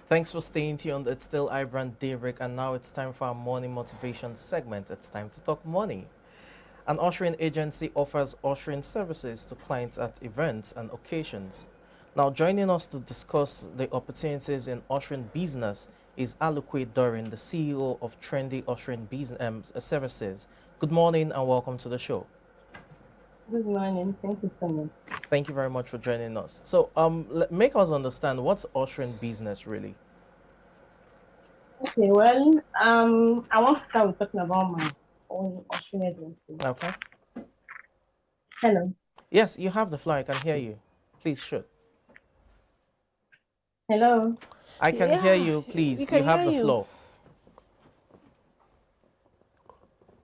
Thanks for staying tuned. It's still iBrandTV, and now it's time for our morning motivation segment. It's time to talk money. An ushering agency offers ushering services to clients at events and occasions. Now, joining us to discuss the opportunities in ushering business is Aluque Dorin, the CEO of Trendy Ushering Business Services. Good morning and welcome to the show. Good morning. Thank you so much. Thank you very much for joining us. So, make us understand what's ushering business really. Okay, I want to start with talking about my own Austrian agency. Okay. Hello. Yes, you have the floor. I can hear you. Please shoot. Hello. I can hear Yeah, you. we Please, you can have hear the you. floor.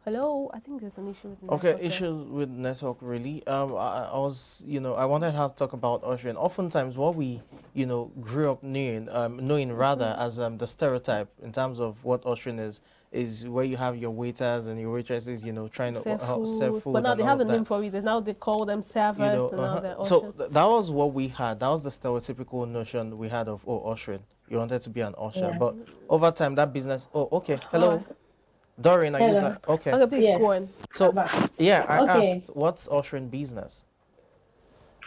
Hello, I think there's an issue with the Okay, network there. issue with network really. I was, I wanted her to talk about ushering. Oftentimes, what we, grew up knowing rather as the stereotype in terms of what ushering is where you have your waiters and your waitresses, trying to Serve serve food, but food now and they all have a of name that. for it. Now they call them servers, and now they're So ushers. that was what we had. That was the stereotypical notion we had of ushering. You wanted to be an usher, Yeah. but over time that business. Oh, okay. Hi. Hello, Dorian. Are you Hello. there? Okay. Okay, please Yes. go on. I'm So, back. yeah, I Okay. asked, what's ushering business?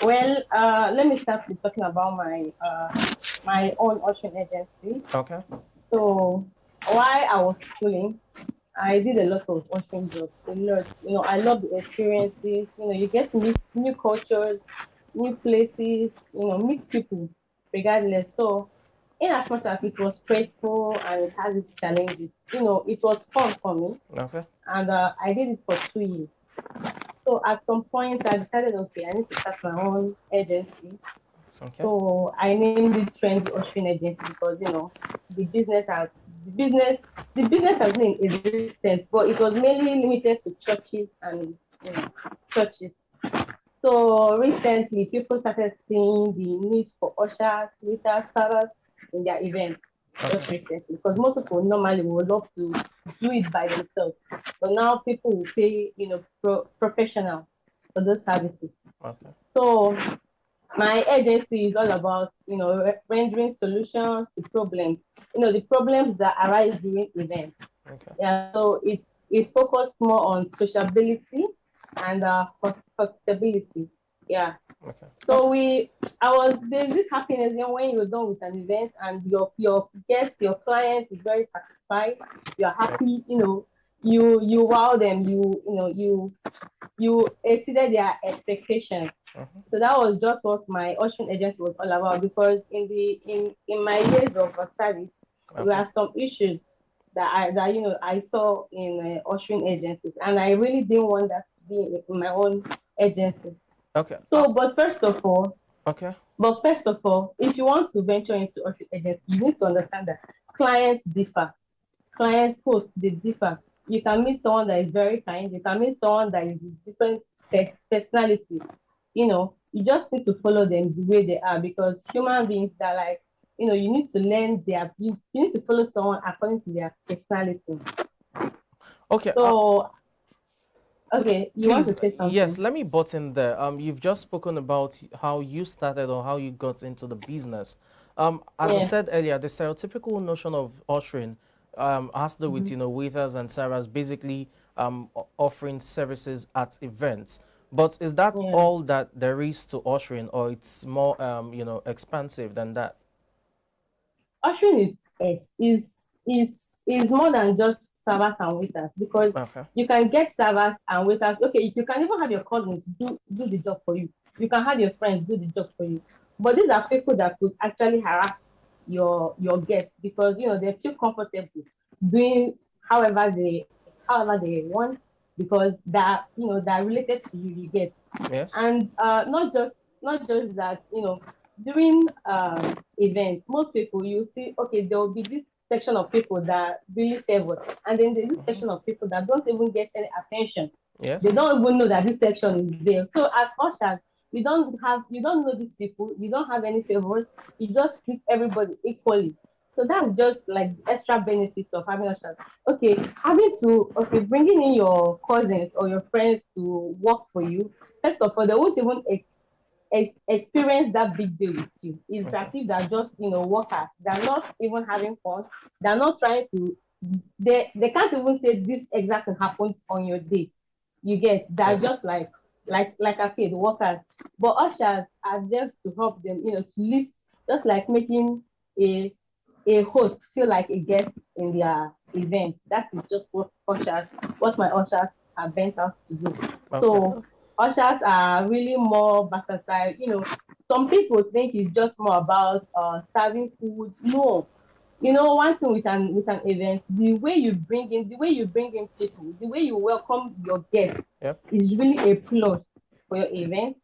Let me start with talking about my own Austrian agency. Okay. So while I was schooling, I did a lot of Austrian jobs. A lot. I love the experiences. You get to meet new cultures, new places. Meet people, regardless. So in as much as it was stressful and it has its challenges, it was fun for me. Okay. And I did it for 2 years. So at some point, I decided, okay, I need to start my own agency. Okay. So I named it Trendy Austrian Agency because the business has the business the business has been in existence, but it was mainly limited to churches and churches. So recently, people started seeing the need for ushers, waiters, servers in their events just Okay. recently. Because most people normally would love to do it by themselves, but now people will pay, professional for those services. Okay. So my agency is all about, rendering solutions to problems, the problems that arise during events. Okay. Yeah, so it focused more on sociability and hospitability. Yeah. Okay. So there's this happiness, when you're done with an event and your guest, your client is very satisfied. You're Okay. happy, you wow them, you exceeded their expectations. Mhm. So that was just what my ocean agency was all about. Because in my years of service, there Okay. are some issues that I saw in ocean agencies, and I really didn't want that to be in my own agency. Okay. So, Okay. but first of all, if you want to venture into ocean agency, you need to understand that clients differ. Clients post they differ. You can meet someone that is very kind. You can meet someone that is different personality. You just need to follow them the way they are, because human beings that, like, you need to learn you need to follow someone according to their personality. Okay. So, okay, you want Please, to say yes, something? let me butt in there. You've just spoken about how you started or how you got into the business. As I Yeah. said earlier, the stereotypical notion of ushering has to do with, Mm-hmm. waiters and servers basically offering services at events. But is that Yeah. all that there is to ushering, or it's more, expansive than that? Ushering is more than just servers and waiters, because Okay. you can get servers and waiters. Okay, you can even have your cousins do the job for you. You can have your friends do the job for you. But these are people that could actually harass your guests, because they feel comfortable doing however they want, because that related to you, you get. Yes. And not just that, during events, most people, you see, okay, there will be this section of people that really favor, and then there's this Hmm. section of people that don't even get any attention. Yes. They don't even know that this section is there. So as ushers, you don't know these people, you don't have any favors, you just treat everybody equally. So that's just like extra benefits of having ushers. Bringing in your cousins or your friends to work for you. First of all, they won't even experience that big day with you. It's Okay. as if they're just, workers. They're not even having fun. They're not trying to. They can't even say this exactly happened on your day. You get. They're Yep. just like I said, workers. But ushers are there to help them, to lift, just like making a host feel like a guest in their event. That is just what my ushers are bent out to do. Okay. So ushers are really more versatile. Some people think it's just more about serving food. No, one thing with an event, the way you bring in people, the way you welcome your guests Yep. is really a plus for your event.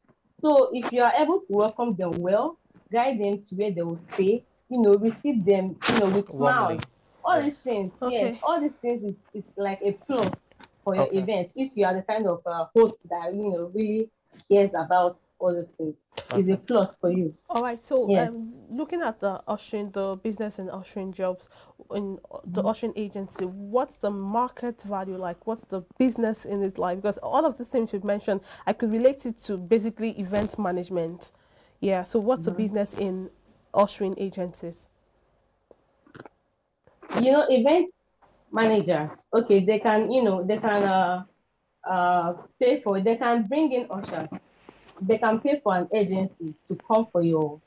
So if you are able to welcome them well, guide them to where they will stay, receive them, with Warmly. smiles. All Yes. these things, yes, Okay. all these things is like a plus for your Okay. event. If you are the kind of host that really cares about all those things, is a Okay. plus for you. All right. So, Yes. looking at the ushering, the business and ushering jobs in the ushering agency, what's the market value like? What's the business in it like? Because all of the things you've mentioned, I could relate it to basically event management. Yeah. So, what's the business in ushering agencies? Event managers, okay, pay for, they can bring in ushers, they can pay for an agency to come for your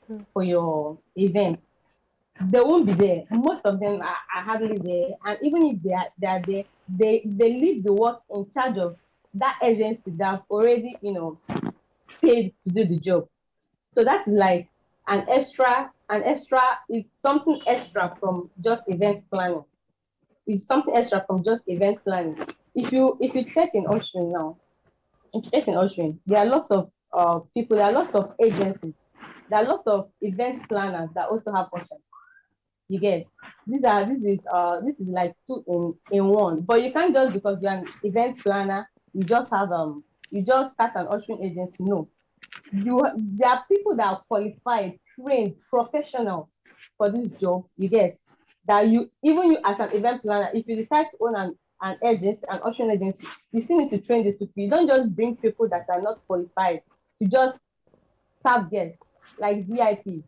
event. They won't be there. Most of them are hardly there, and even if they are there, they leave the work in charge of that agency that have already paid to do the job. So that's like an extra, it's something extra from just event planning. It's something extra from just event planning. If you check in ushering now, if you check in ushering, there are lots of people, there are lots of agencies, there are lots of event planners that also have ushers. You get, this is like two in one. But you can't, just because you're an event planner, you just start an ushering agency. No, there are people that are qualified, trained, professional for this job. You get that, you as an event planner, if you decide to own an agency, an auction agency, you still need to train these people. You don't just bring people that are not qualified to just serve guests like VIP,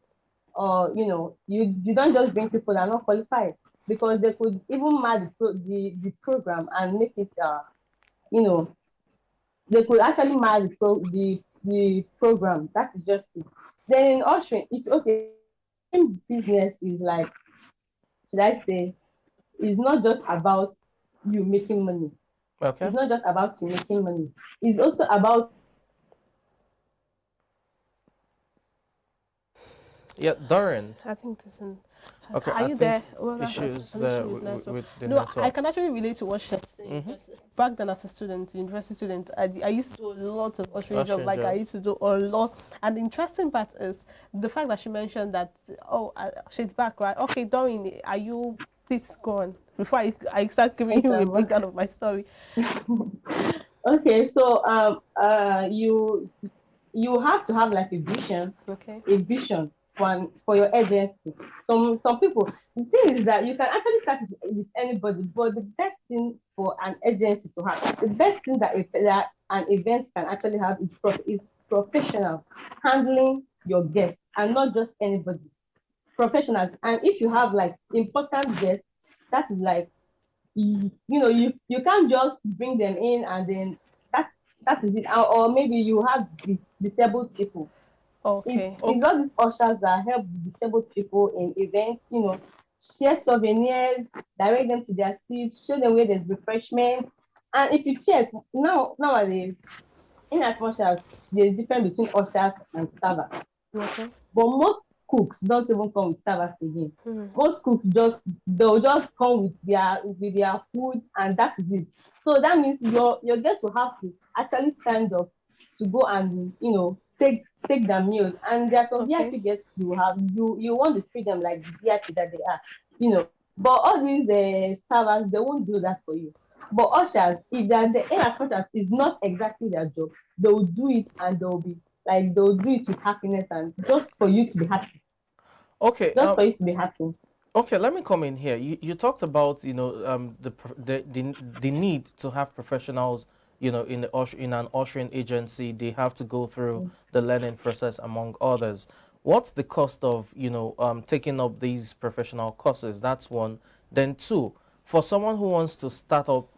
or you don't just bring people that are not qualified, because they could even mad the program and make it you know they could actually marry the program. That is just it. Then in ushering, if okay, business is like, should I say, it's not just about you making money. Okay. It's not just about you making money. It's also about Yeah, Darren. I think there's an. Okay, Are I you think there? Well, issues an there issue with network. with the No, I network. can actually relate to what she's saying. Because back then, as a student, university student, I used to do a lot of ushering jobs. Ushering Like I jobs. used to do a lot. And the interesting part is the fact that she mentioned that. Oh, she's back, right? Okay, Doreen, are you? Please go on before I start giving you a breakdown of my story. okay. So you have to have like a vision, Okay. for your agency. Some people, the thing is that you can actually start with anybody, but the best thing for an agency to have, the best thing that an event can actually have is professional handling your guests, and not just anybody. Professionals. And if you have like important guests, that is like, you can't just bring them in and then that is it. Or maybe you have disabled people. Okay. It's all these ushers that help disabled people in events, share souvenirs, direct them to their seats, show them where there's refreshment. And if you check nowadays, in as much as there's difference between ushers and servers, Okay. but most cooks don't even come with servers again. Hmm. Most cooks they'll just come with their food, and that is it. So that means your guests will have to actually stand up to go and take their meals. And there are some Okay. VIP guests you want to treat them like the VIP that they are, you know. But all these servers, they won't do that for you. But ushers, if they're the in as much as it's not exactly their job, they will do it, and they'll do it with happiness, and just for you to be happy. Okay. Just for you to be happy. Okay, let me come in here. You talked about the need to have professionals in an ushering agency, they have to go through the learning process among others. What's the cost of taking up these professional courses? That's one. Then two, for someone who wants to start up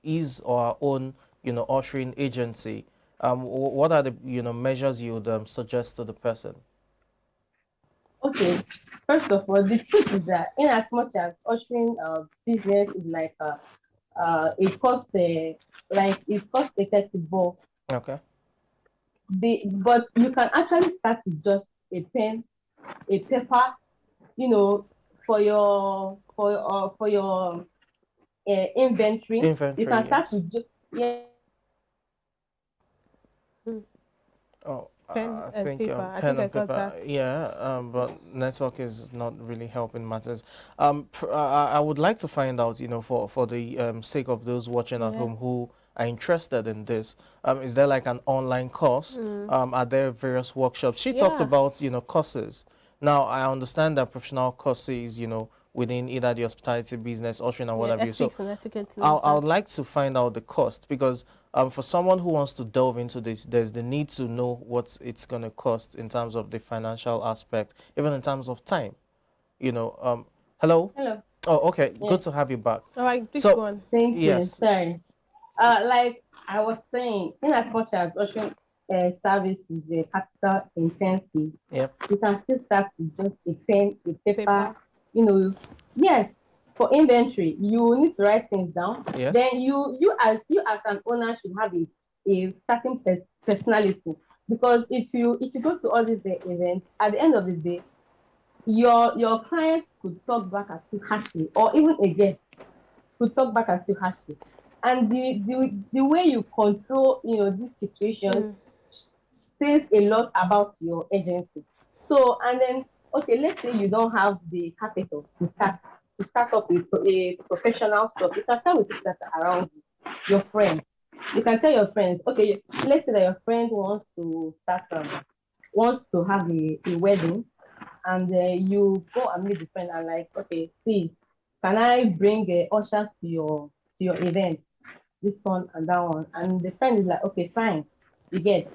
his or her own ushering agency, what are the measures you would suggest to the person? Okay, first of all, the truth is that in as much as ushering business is like it costs a 30 bob. Okay. But you can actually start with just a pen, a paper, you know, for your inventory. You Inventory, can start yes. with just, yeah. Oh, Pen I and think paper. I pen think I and got paper, that. yeah, but network is not really helping matters. I would like to find out, for the sake of those watching at Yeah. home who are interested in this, is there like an online course? Are there various workshops? She talked Yeah. about, courses. Now, I understand that professional courses, within either the hospitality business, ushering and what Yeah. have you. So Ethics and etiquette and all I would that. like to find out the cost because for someone who wants to delve into this, there's the need to know what it's going to cost in terms of the financial aspect, even in terms of time. Hello? Hello. Oh, okay. Yeah. Good to have you back. All right, please So, go on. Thank you. yes. Sorry. Like I was saying, in as much as ocean service is a capital intensive, Yep. you can still start with just a pen, a paper, Paper. you know. Yes, for inventory, you need to write things down. Yes. Then you as an owner should have a certain personality, because if you go to all these events, at the end of the day, your clients could talk back at you harshly, or even a guest could talk back at you harshly. And the way you control, these situations Mm. says a lot about your agency. So, and then, okay, let's say you don't have the capital to start up a professional stuff. You can start with people that are around you, your friends. You can tell your friends, okay, let's say that your friend wants to have a wedding, and you go and meet the friend and like, okay, see, can I bring ushers to your event? This one and that one, and the friend is like, okay, fine, you get.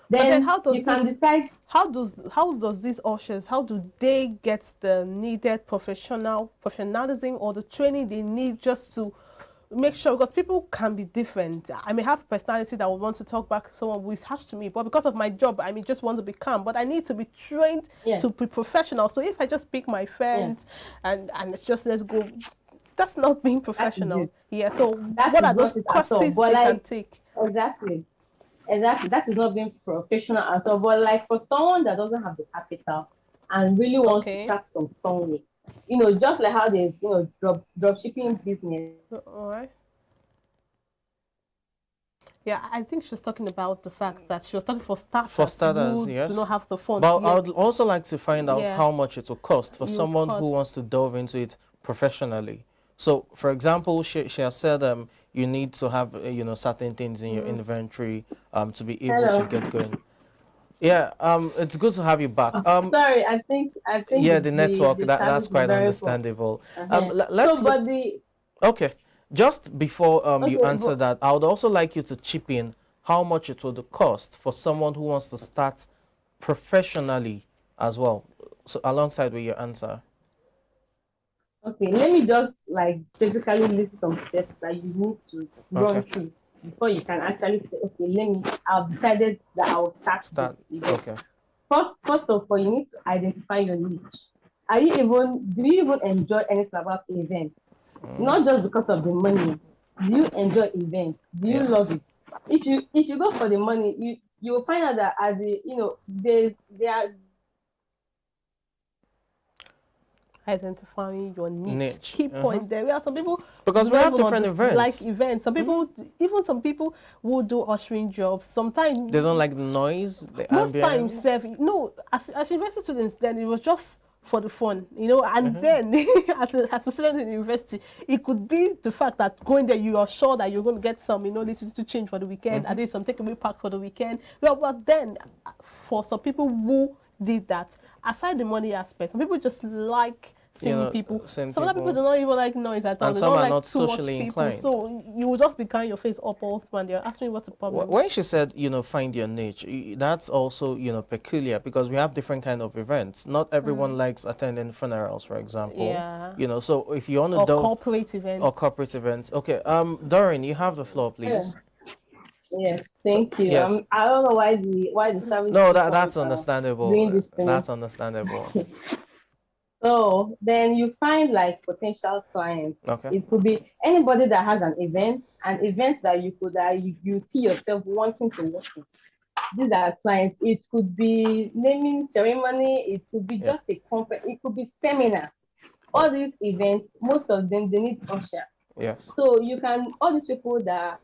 But then Then you can decide. how does these ushers, how do they get the needed professionalism or the training they need just to make sure, because people can be different. I may have a personality that would want to talk back to someone who is harsh to me, but because of my job, I may just want to be calm. But I need to be trained Yeah, to be professional. So if I just pick my yeah, friend and it's just let's go, that's not being that is professional. it. Yeah. So That what is are those not it at all. courses But they can like, take? exactly, exactly, that is not being professional at all. But like, for someone that doesn't have the capital and really wants to Okay. start from somewhere, just like how there's drop shipping business. All right. Yeah, I think she was talking about the fact that she was talking for For starters starters, who do not yes. have the funds But I yet. would also like to find out Yeah, how much it will cost for you someone who cost. wants to delve into it professionally. So, for example, she has said you need to have certain things in your Mm. inventory to be able to Hello. get going. Yeah, it's good to have you back. Oh, sorry, I think Yeah, the the the, network the that's service is quite very poor. understandable. Uh-huh. Let's So, look. but the Okay, just before you okay, answer but that, I would also like you to chip in how much it would cost for someone who wants to start professionally as well. So alongside with your answer. okay, let me just like basically list some steps that you need to run Okay, through before you can actually say, okay, I've decided that I will start this. start. You get. Okay. First of all, you need to identify your niche. Do you even enjoy anything about events? Mm, Not just because of the money. Do you enjoy events? Do you yeah. love it? If you go for the money, you will find out that as a there are Identifying your niche. Niche. Key point there. There are some people Because do we not have even different like events. events. Some people, even some people who do ushering jobs, They don't sometimes, like the noise, the most times, ambience. no, as university students, then it was just for the fun, and then as a student in university, it could be the fact that going there, you are sure that you're going to get some, little change for the weekend, at least some takeaway pack for the weekend. Well, but then, for some people who did that, aside the money aspect, some people just like seeing people. seeing Some other people people. do not even like noise at all. And They some don't are like not too much socially people. inclined. So you will just be carrying your face up all the time. They're asking what's the problem. When she said, find your niche, that's also, peculiar because we have different kind of events. Not everyone likes attending funerals, for example. Yeah. So if you want to Or delve corporate events. or corporate events. Okay, Doreen, you have the floor, please. Yes, So, thank you. yes. I don't know why the service No, keep on that's understandable. doing this to me. That's understandable. So then you find like potential clients. Okay. It could be anybody that has an event that you see yourself wanting to work in. These are clients. It could be naming ceremony. It could be Yeah. just a conference. It could be seminar. All these events, most of them they need ushers. Yes. So you can all these people that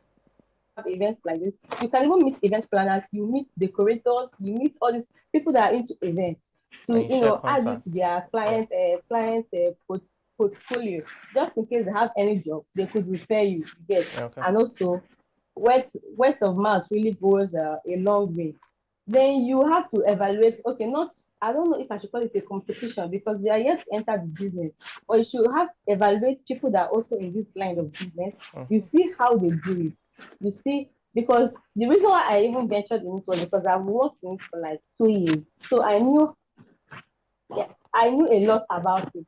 have events like this. You can even meet event planners, you meet decorators, you meet all these people that are into events to And you share add it to contacts. their portfolio. Just in case they have any job, they could refer you. Yes, Okay. and also word of mouth really goes a long way. Then you have to evaluate. Okay, not I don't know if I should call it a competition because they are yet to enter the business, or you should have to evaluate people that are also in this line of business. You see how they do it. You see, because the reason why I even ventured in it was because I've worked in it for like 2 years. So I knew a lot about it.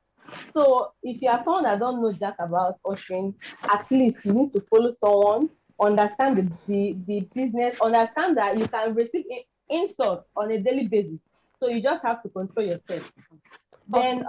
So if you are someone that don't know jack about ushering, at least you need to follow someone, understand the business, understand that you can receive insults on a daily basis. So you just have to control yourself. Then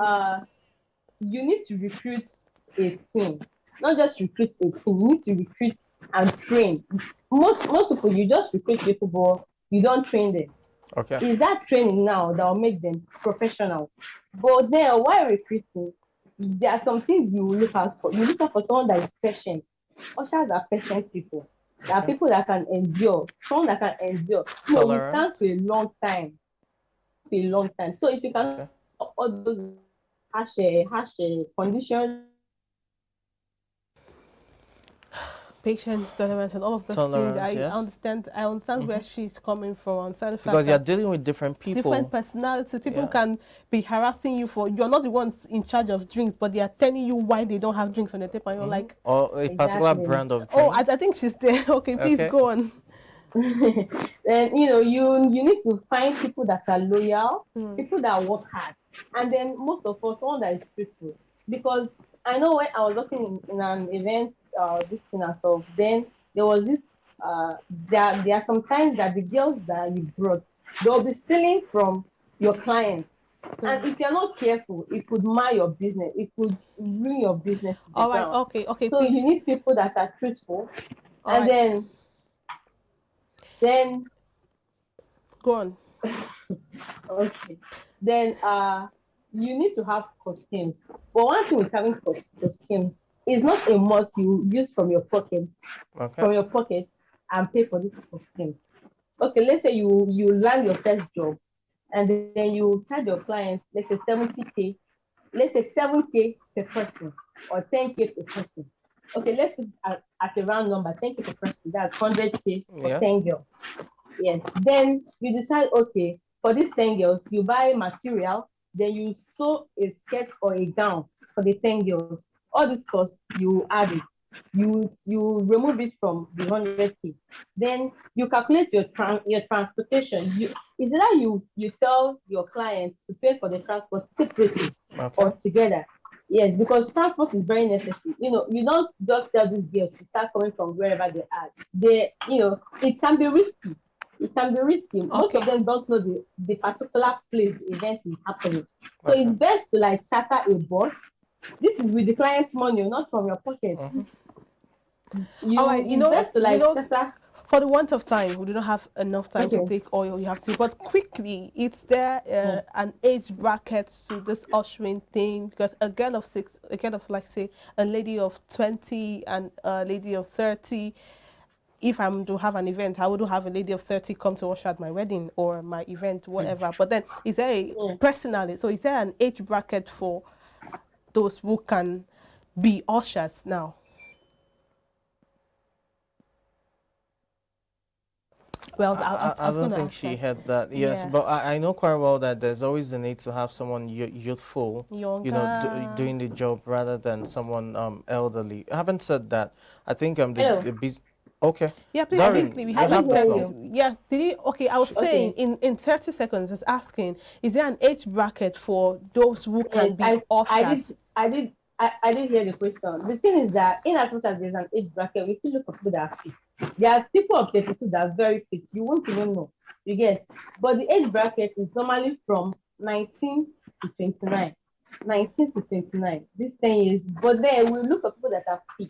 you need to recruit a team. Not just recruit a team, you need to recruit and train. Most people you just recruit people, but you don't train them. Okay. Is that training now that will make them professionals? But then while recruiting, there are some things you will look out for. You look out for someone that is patient. Ushers are patient people. There are people that can endure, someone that can endure. So we stand Tolerant. for a long time. For a long time. So if you can Okay. all those harsh conditions. Patience, tolerance, and all of those things. Tolerance, I yes. understand. I understand where she's coming from. I understand the fact Because you're that dealing with different people. different personalities. People Yeah. can be harassing you for you're not the ones in charge of drinks, but they are telling you why they don't have drinks on the table, and you're like, Or a particular Exactly. brand of oh, drink. I think she's there. Okay, please Okay. go on. Then you need to find people that are loyal, people that work hard, and then most of all, someone that is truthful. Because I know when I was working in an event, this thing and stuff, then there was this. There are some times that the girls that you brought, they'll be stealing from your clients. And if you're not careful, it could mar your business. It could ruin your business to the All right. ground. Okay. So you Please. need people that are truthful, All and right. then Go on. okay. Then you need to have costumes. But one thing with having costumes is not a must you use from your pocket Okay. and pay for these costumes. Okay, let's say you land your first job and then you charge your clients, let's say 70K, let's say 7K per person or 10K per person. Okay, let's put at a round number, 10K per person, that's 100K for Yeah. 10 girls. Yes. Then you decide, okay, for these 10 girls, you buy material, then you sew a skirt or a gown for the 10 girls. All this cost, you add it. You remove it from the 100K. Then you calculate your transportation. Is that you tell your clients to pay for the transport separately or Okay. together. Yes, because transport is very necessary. You don't just tell these girls to start coming from wherever they are. It can be risky. It can be risky. Most of Okay. them don't know the particular place the event is happening. So Okay. it's best to like charter a bus. This is with the client's money, not from your pocket. All right. It's best to like charter. For the want of time, we do not have enough time to Okay. take all you have to. But quickly, is there an age bracket to this ushering thing? Because a girl of like say a lady of 20 and a lady of 30. If I'm to have an event, I wouldn't have a lady of 30 come to usher at my wedding or my event, whatever. But then, is there personally? So, is there an age bracket for those who can be ushers now? Well, I I was don't going to think ask she that. had that. Yes, Yeah. but I know quite well that there's always the need to have someone youthful, Younger. doing the job rather than someone elderly. Having said that, I think Hello, okay, Yeah, please, Darren, quickly, we you I have like didn't have the hear 30. floor. you. Yeah, did you? Okay, I was saying Okay, in 30 seconds, is asking, is there an age bracket for those who yes, can be ushers? I did hear the question. The thing is that in as much as there's an age bracket, we still look for people that are fit. There are people of 32 that are very fit. You won't even know. You get. But the age bracket is normally from 19 to 29. 19 to 29. This 10 years. But then we look for people that are fit.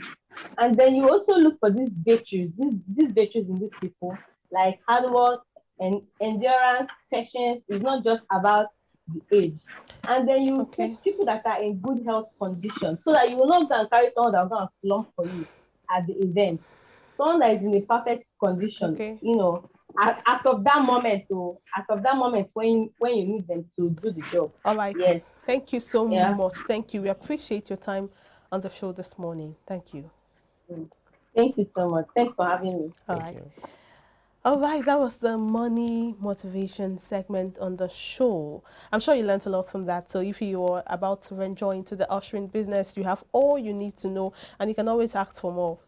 And then you also look for these virtues in these people, like hard work and endurance, patience. Is not just about the age. And then you Okay, take people that are in good health condition so that you will not go and carry someone that will go and slump for you at the event. Someone that is in a perfect condition, okay. as of that moment, as of that moment when you need them to do the job. All right. Yes, Thank you so yeah. much. Thank you. We appreciate your time on the show this morning. Thank you. Mm. Thank you so much. Thanks for having me. All Thank right. you. All right, that was the money motivation segment on the show. I'm sure you learned a lot from that. So if you are about to venture into the ushering business, you have all you need to know, and you can always ask for more.